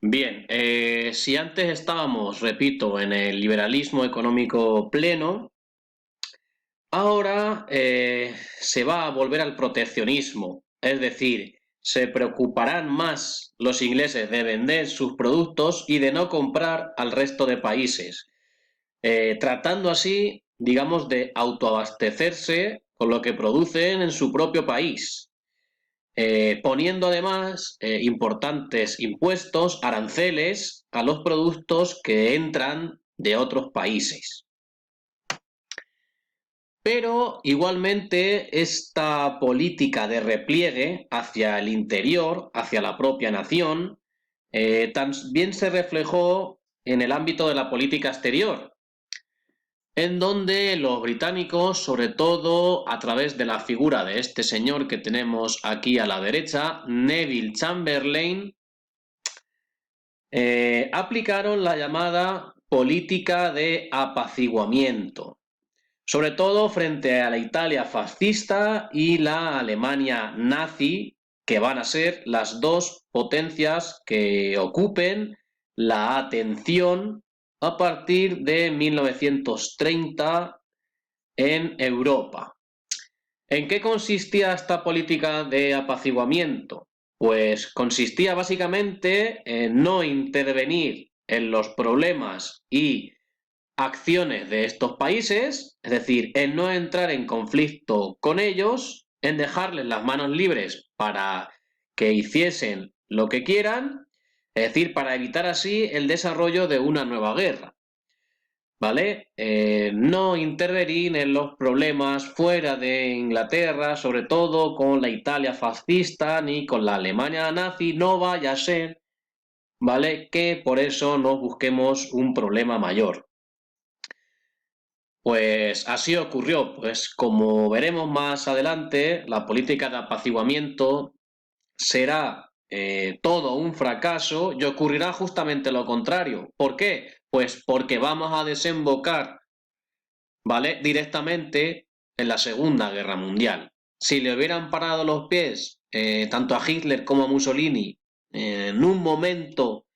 Bien, si antes estábamos, repito, en el liberalismo económico pleno, ahora se va a volver al proteccionismo, es decir, se preocuparán más los ingleses de vender sus productos y de no comprar al resto de países, tratando así, digamos, de autoabastecerse con lo que producen en su propio país, poniendo además importantes impuestos, aranceles a los productos que entran de otros países. Pero igualmente esta política de repliegue hacia el interior, hacia la propia nación, también se reflejó en el ámbito de la política exterior, en donde los británicos, sobre todo a través de la figura de este señor que tenemos aquí a la derecha, Neville Chamberlain, aplicaron la llamada política de apaciguamiento, sobre todo frente a la Italia fascista y la Alemania nazi, que van a ser las dos potencias que ocupen la atención a partir de 1930 en Europa. ¿En qué consistía esta política de apaciguamiento? Pues consistía básicamente en no intervenir en los problemas y acciones de estos países, es decir, en no entrar en conflicto con ellos, en dejarles las manos libres para que hiciesen lo que quieran, es decir, para evitar así el desarrollo de una nueva guerra. ¿Vale? No intervenir en los problemas fuera de Inglaterra, sobre todo con la Italia fascista ni con la Alemania nazi, no vaya a ser, ¿vale? Que por eso nos busquemos un problema mayor. Pues así ocurrió, pues como veremos más adelante, la política de apaciguamiento será todo un fracaso y ocurrirá justamente lo contrario. ¿Por qué? Pues porque vamos a desembocar, ¿vale? Directamente en la Segunda Guerra Mundial. Si le hubieran parado los pies tanto a Hitler como a Mussolini en un momento,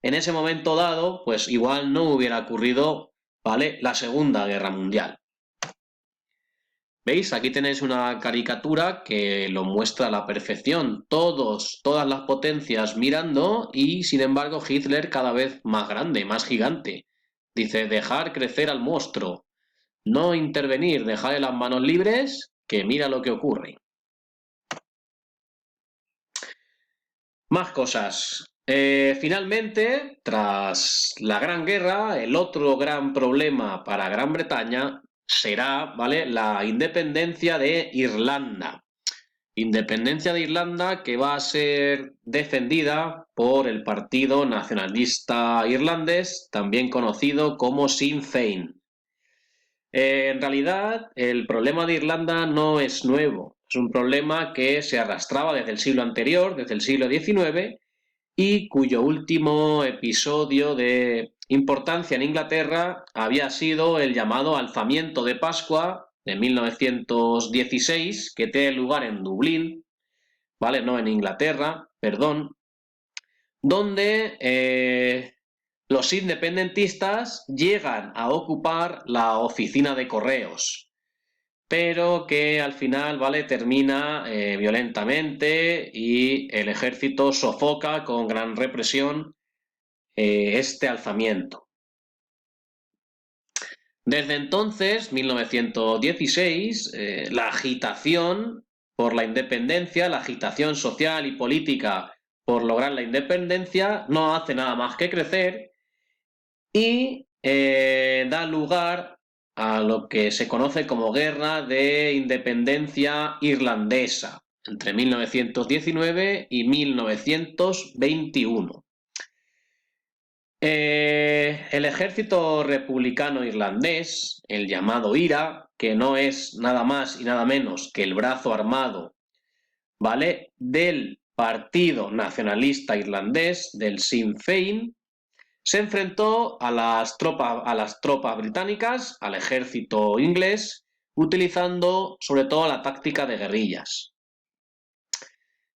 en ese momento dado, pues igual no hubiera ocurrido, ¿vale? La Segunda Guerra Mundial. ¿Veis? Aquí tenéis una caricatura que lo muestra a la perfección. Todas las potencias mirando y, sin embargo, Hitler cada vez más grande, más gigante. Dice, dejar crecer al monstruo. No intervenir, dejarle las manos libres, que mira lo que ocurre. Más cosas. Finalmente, tras la Gran Guerra, el otro gran problema para Gran Bretaña será, ¿vale?, la independencia de Irlanda. Independencia de Irlanda que va a ser defendida por el Partido Nacionalista Irlandés, también conocido como Sinn Féin. En realidad, el problema de Irlanda no es nuevo. Es un problema que se arrastraba desde el siglo anterior, desde el siglo XIX, y cuyo último episodio de importancia en Inglaterra había sido el llamado Alzamiento de Pascua de 1916, que tiene lugar en Dublín, ¿vale? No en Inglaterra, perdón, donde los independentistas llegan a ocupar la oficina de correos, pero que al final, ¿vale?, termina violentamente y el ejército sofoca con gran represión este alzamiento. Desde entonces, 1916, la agitación por la independencia, la agitación social y política por lograr la independencia, no hace nada más que crecer y da lugar a lo que se conoce como Guerra de Independencia Irlandesa, entre 1919 y 1921. El ejército republicano irlandés, el llamado IRA, que no es nada más y nada menos que el brazo armado, ¿vale?, del Partido Nacionalista Irlandés, del Sinn Féin, se enfrentó a las tropas británicas, al ejército inglés, utilizando sobre todo la táctica de guerrillas.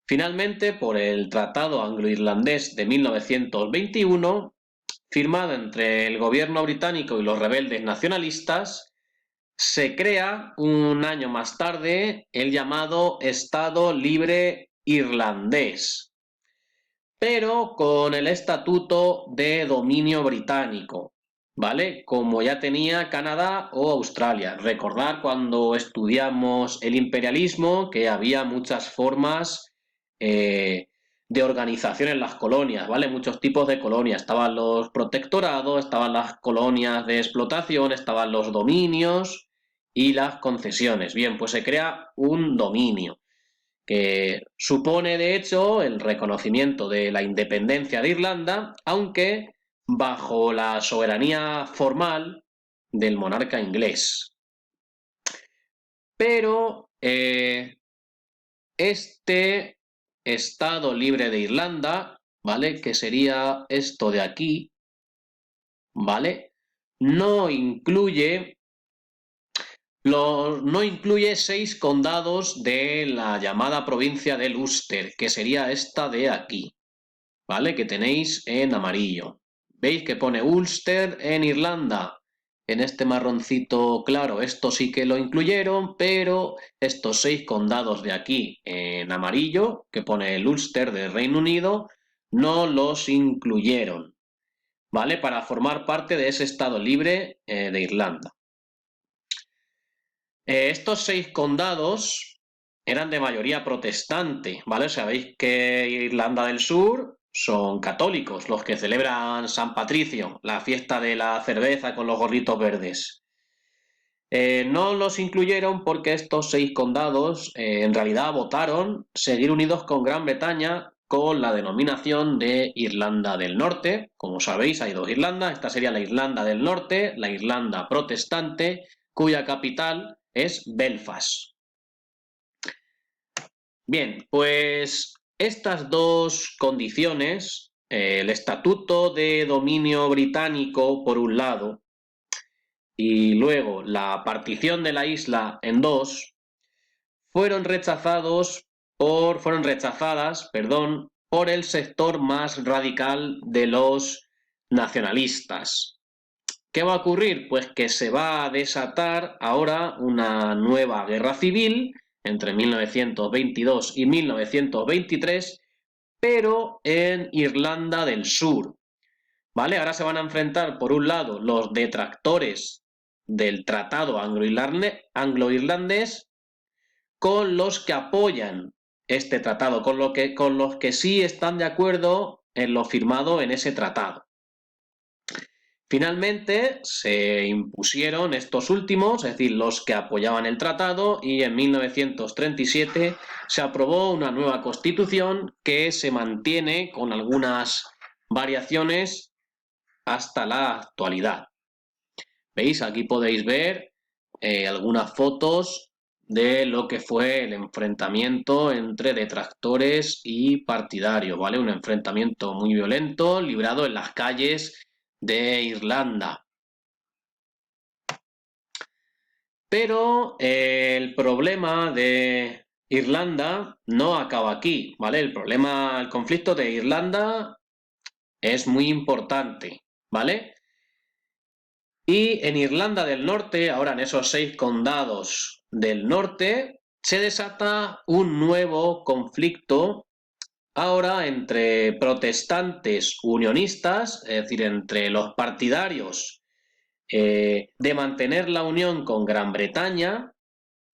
Finalmente, por el Tratado Anglo-Irlandés de 1921, firmado entre el gobierno británico y los rebeldes nacionalistas, se crea un año más tarde el llamado Estado Libre Irlandés, pero con el Estatuto de Dominio Británico, ¿vale? Como ya tenía Canadá o Australia. Recordar cuando estudiamos el imperialismo que había muchas formas de organización en las colonias, ¿vale? Muchos tipos de colonias. Estaban los protectorados, estaban las colonias de explotación, estaban los dominios y las concesiones. Bien, pues se crea un dominio que supone de hecho el reconocimiento de la independencia de Irlanda, aunque bajo la soberanía formal del monarca inglés. Pero este Estado libre de Irlanda, ¿vale? Que sería esto de aquí, ¿vale? No incluye no incluye 6 condados de la llamada provincia del Ulster, que sería esta de aquí, ¿vale? Que tenéis en amarillo. ¿Veis que pone Ulster en Irlanda? En este marroncito claro, esto sí que lo incluyeron, pero estos 6 condados de aquí en amarillo, que pone el Ulster del Reino Unido, no los incluyeron, ¿vale? Para formar parte de ese Estado libre de Irlanda. Estos 6 condados eran de mayoría protestante, ¿vale? Sabéis que Irlanda del Sur son católicos, los que celebran San Patricio, la fiesta de la cerveza con los gorritos verdes. No los incluyeron porque estos 6 condados en realidad votaron seguir unidos con Gran Bretaña con la denominación de Irlanda del Norte. Como sabéis, hay 2 Irlandas. Esta sería la Irlanda del Norte, la Irlanda protestante, cuya capital es Belfast. Bien, pues estas 2 condiciones, el Estatuto de Dominio Británico por un lado y luego la partición de la isla en 2, fueron rechazadas, por el sector más radical de los nacionalistas. ¿Qué va a ocurrir? Pues que se va a desatar ahora una nueva guerra civil entre 1922 y 1923, pero en Irlanda del Sur. ¿Vale? Ahora se van a enfrentar, por un lado, los detractores del Tratado Anglo-Irlandés con los que apoyan este tratado, con los que sí están de acuerdo en lo firmado en ese tratado. Finalmente se impusieron estos últimos, es decir, los que apoyaban el tratado, y en 1937 se aprobó una nueva constitución que se mantiene con algunas variaciones hasta la actualidad. ¿Veis? Aquí podéis ver algunas fotos de lo que fue el enfrentamiento entre detractores y partidarios, ¿vale? Un enfrentamiento muy violento, librado en las calles de Irlanda. Pero el problema de Irlanda no acaba aquí, ¿vale? El conflicto de Irlanda es muy importante, ¿vale? Y en Irlanda del Norte, ahora en esos 6 condados del norte, se desata un nuevo conflicto ahora entre protestantes unionistas, es decir, entre los partidarios de mantener la unión con Gran Bretaña,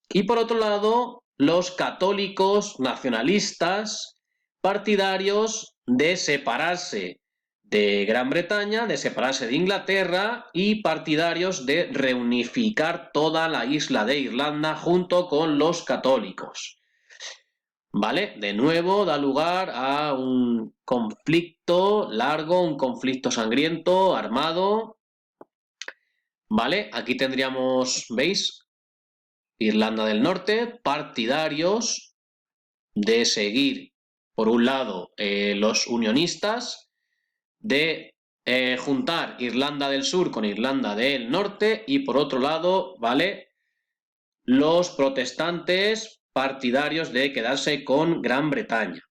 y por otro lado, los católicos nacionalistas partidarios de separarse de Gran Bretaña, de separarse de Inglaterra, y partidarios de reunificar toda la isla de Irlanda junto con los católicos. ¿Vale? De nuevo da lugar a un conflicto largo, un conflicto sangriento, armado. ¿Vale? Aquí tendríamos, ¿veis? Irlanda del Norte, partidarios de seguir, por un lado, los unionistas, de juntar Irlanda del Sur con Irlanda del Norte, y por otro lado, ¿vale? Los protestantes partidarios de quedarse con Gran Bretaña.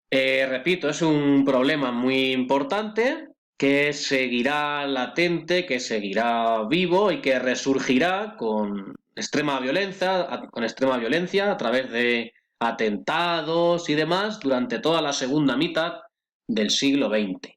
Repito, es un problema muy importante que seguirá latente, que seguirá vivo y que resurgirá con extrema violencia a través de atentados y demás durante toda la segunda mitad del siglo XX.